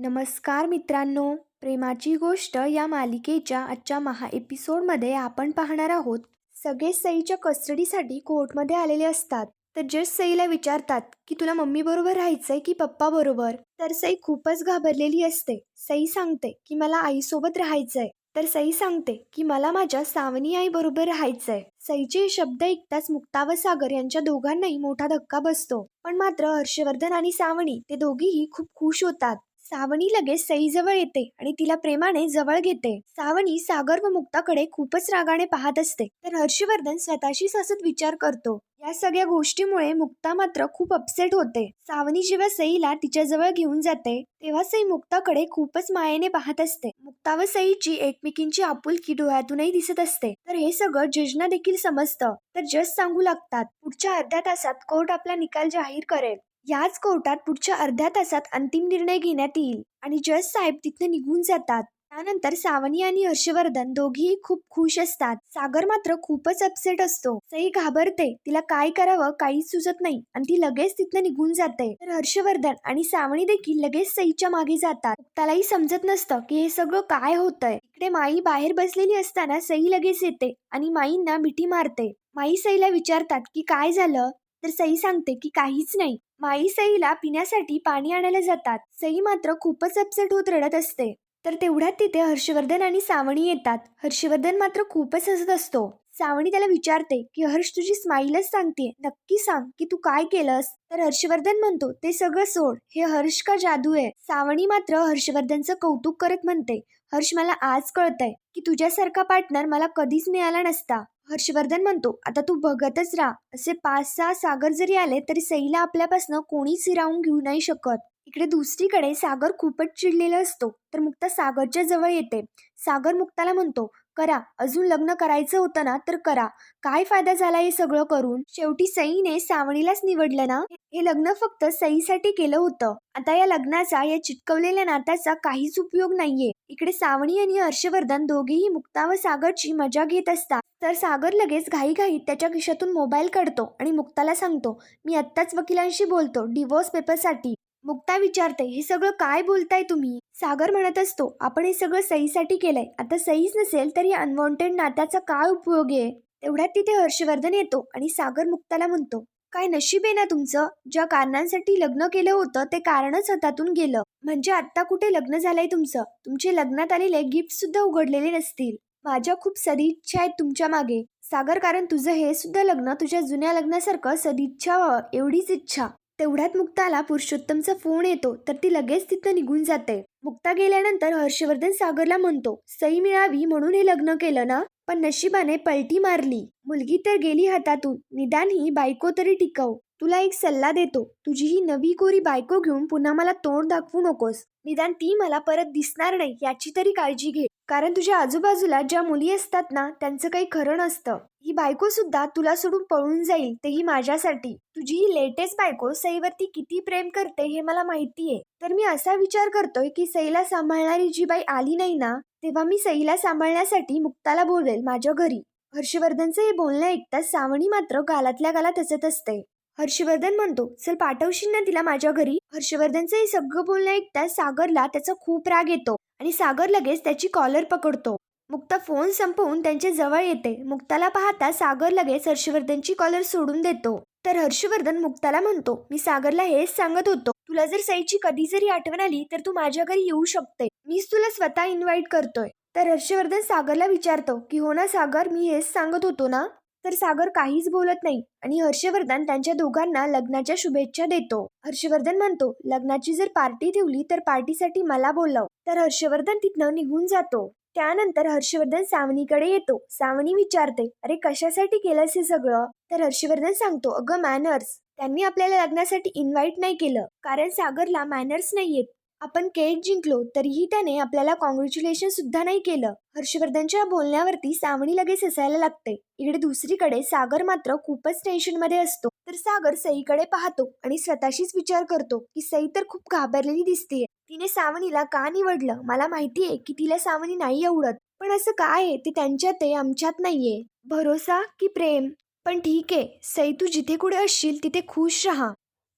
नमस्कार मित्रांनो, प्रेमाची गोष्ट या मालिकेच्या आजच्या एपिसोडमध्ये आपण पाहणार आहोत. सगळे सईच्या कस्टडीसाठी कोर्टमध्ये आलेले असतात. तर जज सईला विचारतात की तुला मम्मी बरोबर राहायचंय की पप्पा बरोबर. तर सई खूपच घाबरलेली असते. सई सांगते की मला आईसोबत राहायचंय. तर सई सांगते की मला माझ्या सावनी आई बरोबर राहायचंय. सईचे हे शब्द ऐकताच मुक्ता व सागर यांच्या दोघांनाही मोठा धक्का बसतो. पण मात्र हर्षवर्धन आणि सावनी ते दोघीही खूप खुश होतात. सावनी लगेच सईजवळ येते आणि तिला प्रेमाने जवळ घेते. सावनी सागर व मुक्ताकडे खूपच रागाने पाहत असते. तर हर्षवर्धन स्वतःशीच हसत विचार करतो. या सगळ्या गोष्टीमुळे मुक्ता मात्र खूप अपसेट होते. सावनी जेव्हा सईला तिच्याजवळ घेऊन जाते तेव्हा सई मुक्ताकडे खूपच मायेने पाहत असते. मुक्ता व सईची एकमेकींची आपुलकी डोळ्यातूनही दिसत असते. तर हे सगळं जजना देखील समजतं. तर जज सांगू लागतात, पुढच्या अर्ध्या तासात कोर्ट आपला निकाल जाहीर करेल. याच कोर्टात पुढच्या अर्ध्या तासात अंतिम निर्णय घेण्यात येईल. आणि जज साहेब तिथे निघून जातात. त्यानंतर सावनी आणि हर्षवर्धन दोघीही खूप खुश असतात. सागर मात्र खूपच अपसेट असतो. सई घाबरते, तिला काय करावं काहीच सुचत नाही आणि ती लगेच तिथनं निघून जाते. तर हर्षवर्धन आणि सावनी देखील लगेच सईच्या मागे जातात. त्यालाही समजत नसतं की हे सगळं काय होतंय. इकडे माई बाहेर बसलेली असताना सई लगेच येते आणि माईंना मिठी मारते. माई सईला विचारतात की काय झालं. तर सई सांगते की काहीच नाही. माई सईला पिण्यासाठी पाणी आणायला जातात. सई मात्र खूपच अपसेट होत रडत असते. तर तेवढ्यात तिथे हर्षवर्धन आणि सावनी येतात. हर्षवर्धन मात्र खूपच हसत असतो. सावनी त्याला विचारते की हर्ष तुझी स्माईलच सांगते, नक्की सांग की तू काय केलंस. तर हर्षवर्धन म्हणतो ते सगळं सोड, हे हर्ष का जादू आहे. सावनी मात्र हर्षवर्धनचं कौतुक करत म्हणते, हर्ष मला आज कळतंय की तुझ्यासारखा पार्टनर मला कधीच मिळाला नसता. हर्षवर्धन म्हणतो आता तू बघतच राहा, असे 5-6 सागर जरी आले तरी सईला आपल्यापासून कोणीच हिरावून घेऊ नाही शकत. इकडे दुसरीकडे सागर खूपच चिडलेला असतो. तर मुक्ता सागरच्या जवळ येते. सागर मुक्ताला म्हणतो, करा, अजून लग्न करायचं होतं ना तर करा, काय फायदा झाला हे सगळं करून. शेवटी सईने सावणीलाच निवडलं ना. हे लग्न फक्त सईसाठी केलं होतं. आता या लग्नाचा, या चिटकवलेल्या नात्याचा काहीच उपयोग नाहीये. इकडे सावनी आणि हर्षवर्धन दोघेही मुक्ता व सागरची मजा घेत असतात. तर सागर लगेच घाईघाईत त्याच्या खिशातून मोबाईल काढतो आणि मुक्ताला सांगतो, मी आत्ताच वकिलांशी बोलतो डिवोर्स पेपरसाठी. मुक्ता विचारते, हे सगळं काय बोलताय तुम्ही. सागर म्हणत असतो, आपण हे सगळं सईसाठी केलंय. आता सईच नसेल तर या अनवॉन्टेड नात्याचा काय उपयोग आहे. तेवढ्यात तिथे हर्षवर्धन येतो आणि सागर मुक्ताला म्हणतो, काय नशीब आहे ना तुमचं, ज्या कारणांसाठी लग्न केलं होतं ते कारणच हातातून गेलं. म्हणजे आता कुठे लग्न झालंय तुमचं, तुमचे लग्नात आलेले गिफ्ट सुद्धा उघडलेले नसतील. माझ्या खूप सदिच्छा आहेत तुमच्या मागे सागर, कारण तुझं हे सुद्धा लग्न तुझ्या जुन्या लग्नासारखं सदिच्छा व्हावं एवढीच इच्छा. तेवढ्यात मुक्ताला पुरुषोत्तमचा फोन येतो. तर ती लगेच तिथं निघून जाते. मुक्ता गेल्यानंतर हर्षवर्धन सागरला म्हणतो, सई मिळावी म्हणून हे लग्न केलं ना, पण नशिबाने पलटी मारली. मुलगी तर गेली हातातून, निदान ही बायको तरी टिकव. तुला एक सल्ला देतो, तुझी ही नवी कोरी बायको घेऊन पुन्हा मला तोंड दाखवू नकोस. निदान ती मला परत दिसणार नाही याची तरी काळजी घे. कारण तुझ्या आजूबाजूला ज्या मुली असतात ना त्यांचं काही खरं नसतं. ही बायको सुद्धा तुला सोडून पळून जाईल, तेही माझ्यासाठी. तुझी ही लेटेस्ट बायको सईवरती किती प्रेम करते हे मला माहितीये. तर मी असा विचार करतोय की सईला सांभाळणारी जी बाई आली नाही ना, तेव्हा मी सईला सांभाळण्यासाठी मुक्ताला बोलवेल माझ्या घरी. हर्षवर्धनचं हे बोलणं ऐकताच सावनी मात्र गालातल्या गालात हसत असते. हर्षवर्धन म्हणतो, चल पाठवशील ना तिला माझ्या घरी. हर्षवर्धनचं हे सगळं बोलणं ऐकताच सागरला त्याचा खूप राग येतो आणि सागर लगेच त्याची कॉलर पकडतो. मुक्ता फोन संपवून त्यांच्या जवळ येते. मुक्ताला पाहता सागर लगेच हर्षवर्धनची कॉलर सोडून देतो. तर हर्षवर्धन मुक्ताला म्हणतो, मी सागरला हेच सांगत होतो, तुला जर सईची कधी जरी आठवण आली तर तू माझ्या घरी येऊ शकते, मीच तुला स्वतः इन्व्हाइट करतोय. तर हर्षवर्धन सागरला विचारतो की हो ना सागर, मी हेच सांगत होतो ना. तर सागर काहीच बोलत नाही आणि हर्षवर्धन त्यांच्या दोघांना लग्नाच्या शुभेच्छा देतो. हर्षवर्धन म्हणतो, लग्नाची जर पार्टी ठेवली तर पार्टीसाठी मला बोलव. तर हर्षवर्धन तिथनं निघून जातो. त्यानंतर हर्षवर्धन सावनीकडे येतो. सावनी विचारते, अरे कशासाठी केलंस हे सगळं. तर हर्षवर्धन सांगतो, अगं मॅनर्स. त्यांनी आपल्याला लग्नासाठी इन्व्हाइट नाही केलं कारण सागरला मॅनर्स नाहीयेत. आपण केक जिंकलो तरीही त्याने आपल्याला कॉंग्रॅच्युलेशन सुद्धा नाही केलं. हर्षवर्धनच्या बोलण्यावरती सावनी लगेच हसायला लागते. इकडे दुसरीकडे सागर मात्र खूपच टेन्शन मध्ये असतो. तर सागर सईकडे पाहतो आणि स्वतःशीच विचार करतो की सई तर खूप घाबरलेली दिसतेय. तिने सावनीला का निवडलं. मला माहितीये की तिला सावनी नाही आवडत, पण असं काय आहे ते त्यांच्यात आहे आमच्यात नाहीये. भरोसा की प्रेम. पण ठीक आहे सई, तू जिथे कुठे असशील तिथे खुश राहा.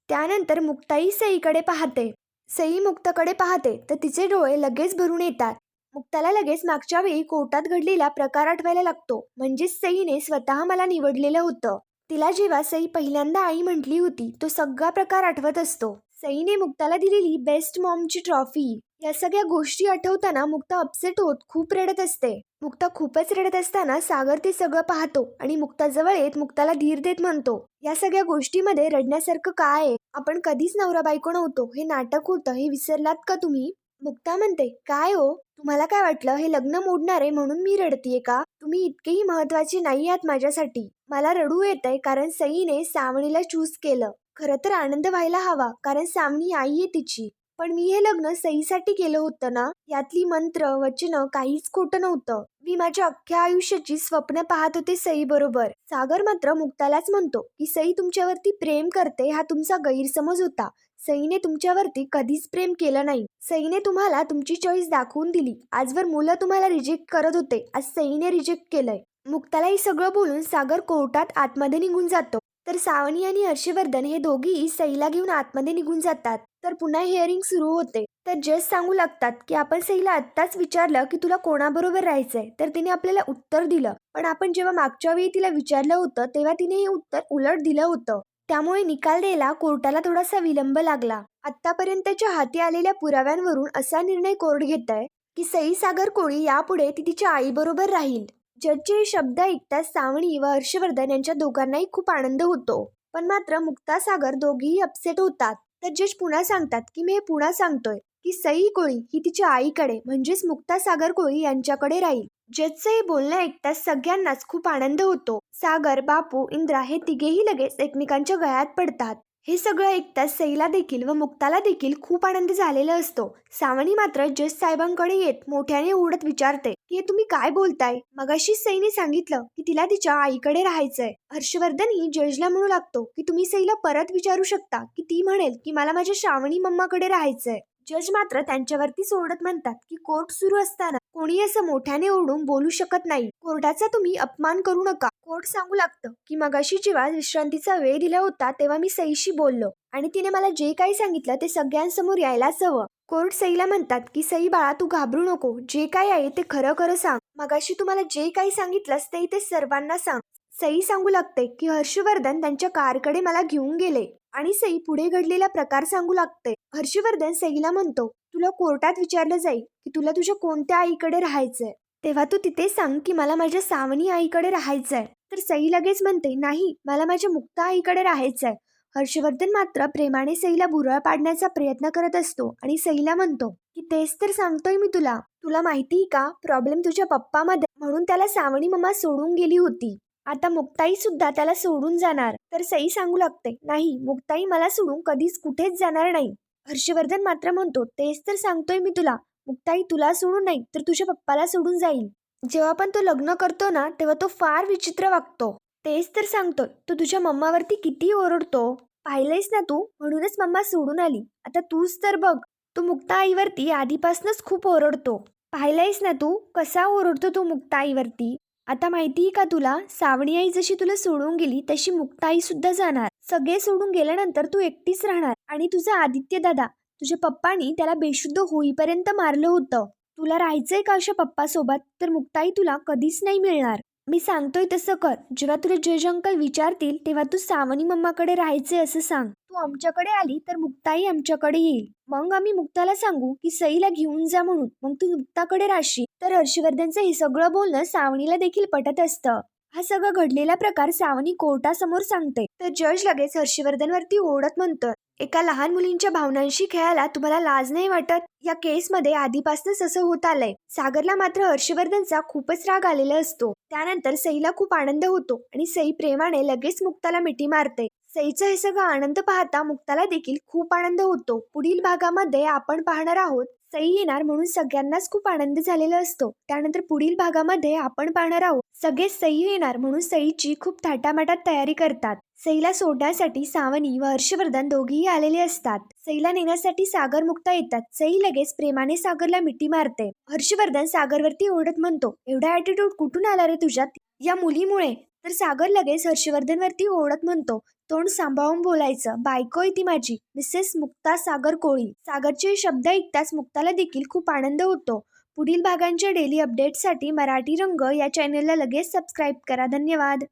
त्यानंतर मुक्ताई सईकडे पाहते. सई मुक्ताकडे पाहते तर तिचे डोळे लगेच भरून येतात. मुक्ताला लगेच मागच्या वेळी कोर्टात घडलेला प्रकार आठवायला लागतो. म्हणजेच सईने स्वतः मला निवडलेलं होतं. तिला जेव्हा सई पहिल्यांदा आई म्हटली होती तो सगळा प्रकार आठवत असतो. सईने मुक्ताला दिलेली बेस्ट मॉमची ट्रॉफी, या सगळ्या गोष्टी आठवताना मुक्ता अपसेट होत खूप रडत असते. मुक्ता खूपच रडत असताना सागर ते सगळं पाहतो आणि मुक्ताजवळ येत मुक्ताला धीर देत म्हणतो, या सगळ्या गोष्टीमध्ये रडण्यासारखं काय आहे? आपण कधीच नवरा बायको नव्हतो, हे नाटक होतं, हे विसरलात का तुम्ही? मुक्ता म्हणते, काय हो, तुम्हाला काय वाटलं हे लग्न मोडणार आहे म्हणून मी रडतीये का? तुम्ही इतकेही महत्वाचे नाही आहात माझ्यासाठी. मला रडू येतंय कारण सईने सावनीला चूज केलं. खरं तर आनंद व्हायला हवा कारण सावनी आई आहे तिची. पण मी हे लग्न सईसाठी केलं होतं ना. यातली मंत्र वचनं काहीच खोटं नव्हतं. मी माझ्या अख्ख्या आयुष्याची स्वप्न पाहत होते सई बरोबर. सागर मात्र मुक्तालाच म्हणतो की सई तुमच्यावरती प्रेम करते हा तुमचा गैरसमज होता. सईने तुमच्यावरती कधीच प्रेम केलं नाही. सईने तुम्हाला तुमची चॉईस दाखवून दिली. आजवर मुलं तुम्हाला रिजेक्ट करत होते, आज सईने रिजेक्ट केलंय. मुक्ताला हे सगळं बोलून सागर कोर्टात आतमध्ये निघून जातो. तर सावनी आणि हर्षवर्धन हे दोघीही सईला घेऊन आतमध्ये निघून जातात. तर पुन्हा हिअरिंग सुरू होते. तर जज सांगू लागतात की आपण सईला आत्ताच विचारलं की तुला कोणाबरोबर राहायचंय, तर तिने आपल्याला उत्तर दिलं. पण आपण जेव्हा मागच्या वेळी तिला विचारलं होतं तेव्हा तिने हे उत्तर उलट दिलं होतं. त्यामुळे निकाल द्यायला कोर्टाला थोडासा विलंब लागला. आतापर्यंतच्या हाती आलेल्या पुराव्यांवरून असा निर्णय कोर्ट घेत आहे की सई सागर कोळी यापुढे ती तिच्या आईबरोबर राहील. जजचे हे शब्द ऐकताच सावनी व हर्षवर्धन यांच्या दोघांनाही खूप आनंद होतो. पण मात्र मुक्ता सागर दोघेही अपसेट होतात. तर जज पुन्हा सांगतात की मी हे पुन्हा सांगतोय की सई कोळी ही तिच्या आईकडे म्हणजेच मुक्ता सागर कोळी यांच्याकडे राहील. जजचं हे बोलणं ऐकताच सगळ्यांनाच खूप आनंद होतो. सागर, बापू, इंद्रा हे तिघेही लगेच एकमेकांच्या गळ्यात पडतात. हे सगळं ऐकताच सईला देखील व मुक्ताला देखील खूप आनंद झालेला असतो. सावनी मात्र जज साहेबांकडे येत मोठ्याने ओरडत विचारते की हे तुम्ही काय बोलताय? मगाशीच सईने सांगितलं की तिला तिच्या आईकडे राहायचंय. हर्षवर्धनही जजला म्हणू लागतो की तुम्ही सईला परत विचारू शकता की ती म्हणेल की मला माझ्या श्रावणी मम्माकडे राहायचंय. जज मात्र त्यांच्यावरती ओरडत म्हणतात की कोर्ट सुरू असताना कोणी असं मोठ्याने ओरडून बोलू शकत नाही. कोर्टाचा तुम्ही अपमान करू नका. कोर्ट सांगू लागतं की मगाशी जेव्हा विश्रांतीचा वेळ दिला होता तेव्हा मी सईशी बोललो आणि तिने मला जे काही सांगितलं ते सगळ्यांसमोर यायलाच हवं. कोर्ट सईला म्हणतात की सई बाळा तू घाबरू नको, जे काही आहे ते खरं खरं सांग. मगाशी तुम्हाला जे काही सांगितलंस ते इथे सर्वांना सांग. सई सांगू लागते की हर्षवर्धन त्यांच्या कारकडे मला घेऊन गेले आणि सई पुढे घडलेला प्रकार सांगू लागते. हर्षवर्धन सईला म्हणतो तुला कोर्टात विचारलं जाईल की तुला तुझ्या कोणत्या आईकडे राहायचंय, तेव्हा तू तिथे सांग की मला माझ्या सावनी आईकडे राहायचंय. तर सई लगेच म्हणते नाही, मला माझ्या मुक्ता आईकडे राहायचंय. हर्षवर्धन मात्र प्रेमाने सईला भुरळ पाडण्याचा प्रयत्न करत असतो आणि सईला म्हणतो की तेच तर सांगतोय मी तुला. तुला माहिती का प्रॉब्लेम तुझ्या पप्पामध्ये, म्हणून त्याला सावनी मम्मा सोडून गेली होती. आता मुक्ताई सुद्धा त्याला सोडून जाणार. तर सई सांगू लागते नाही, मुक्ताई मला सोडून कधीच कुठेच जाणार नाही. हर्षवर्धन मात्र म्हणतो तेच तर सांगतोय मी तुला, मुक्ताई तुला सोडून नाही तर तुझ्या पप्पाला सोडून जाईल. जेव्हा पण तो लग्न करतो ना तेव्हा तो फार विचित्र वागतो. तेच तर सांगतोय, तो तुझ्या मम्मावरती किती ओरडतो. पाहिलंयस ना तू, म्हणूनच मम्मा सोडून आली. आता तूच तर बघ, तो मुक्ता आईवरती आधीपासूनच खूप ओरडतो. पाहिलंयस ना तू कसा ओरडतो तो मुक्ता आईवरती. आता माहितीये का तुला, सावणी आई जशी तुला सोडून गेली तशी मुक्ता आई सुद्धा जाणार. सगळे सोडून गेल्यानंतर तू एकटीच राहणार आणि तुझा आदित्य दादा, तुझ्या पप्पानी त्याला बेशुद्ध होईपर्यंत मारलं होतं. तुला राहायचंय का अशा पप्पासोबत? तर मुक्ताई तुला कधीच नाही मिळणार. मी सांगतोय तसं कर. जेव्हा तुला जज अंकल विचारतील तेव्हा तू सावनी मम्माकडे राहायचंय असं सांग. तू आमच्याकडे आली तर मुक्ताई आमच्याकडे येईल. मग आम्ही मुक्ताला सांगू की सईला घेऊन जा म्हणून, मग तू मुक्ताकडे राहशील. तर हर्षवर्धनचं हे सगळं बोलणं सावनीला देखील पटत असतं. हा सगळा घडलेला प्रकार सावनी कोर्टासमोर सांगते. तर जज लगेच हर्षवर्धनवरती ओढत म्हणतं, एका लहान मुलींच्या भावनांशी खेळायला तुम्हाला लाज नाही वाटत? या केसमध्ये आधीपासूनच असं होत आलंय. सागरला मात्र हर्षवर्धनचा खूपच राग आलेला असतो. त्यानंतर सईला खूप आनंद होतो आणि सई प्रेमाने लगेच मुक्ताला मिठी मारते. सईचा हे सगळं आनंद पाहता मुक्ताला देखील खूप आनंद होतो. पुढील भागामध्ये आपण पाहणार आहोत सई येणार म्हणून सगळ्यांनाच खूप आनंद झालेला असतो. त्यानंतर पुढील भागामध्ये आपण पाहणार आहोत सगळे सई येणार म्हणून सईची खूप थाटामाटात तयारी करतात. सईला सोडण्यासाठी सावनी व हर्षवर्धन दोघेही आलेले असतात. सईला नेण्यासाठी सागर मुक्ता येतात. सई लगेच प्रेमाने सागरला मिठी मारते. हर्षवर्धन सागरवरती ओरडत म्हणतो, एवढा ऍटिट्यूड कुठून आला रे तुझ्यात? या मुलीमुळे तर सागर लगेच हर्षवर्धनवरती ओरडत म्हणतो, तोंड सांभाळून बोलायचं, बायको आहे ती माझी, मिसेस मुक्ता सागर कोळी. सागरचे हे शब्द ऐकताच मुक्ताला देखील खूप आनंद होतो. पुढील भागांच्या डेली अपडेट्ससाठी मराठी रंग या चॅनलला लगेच सबस्क्राईब करा. धन्यवाद.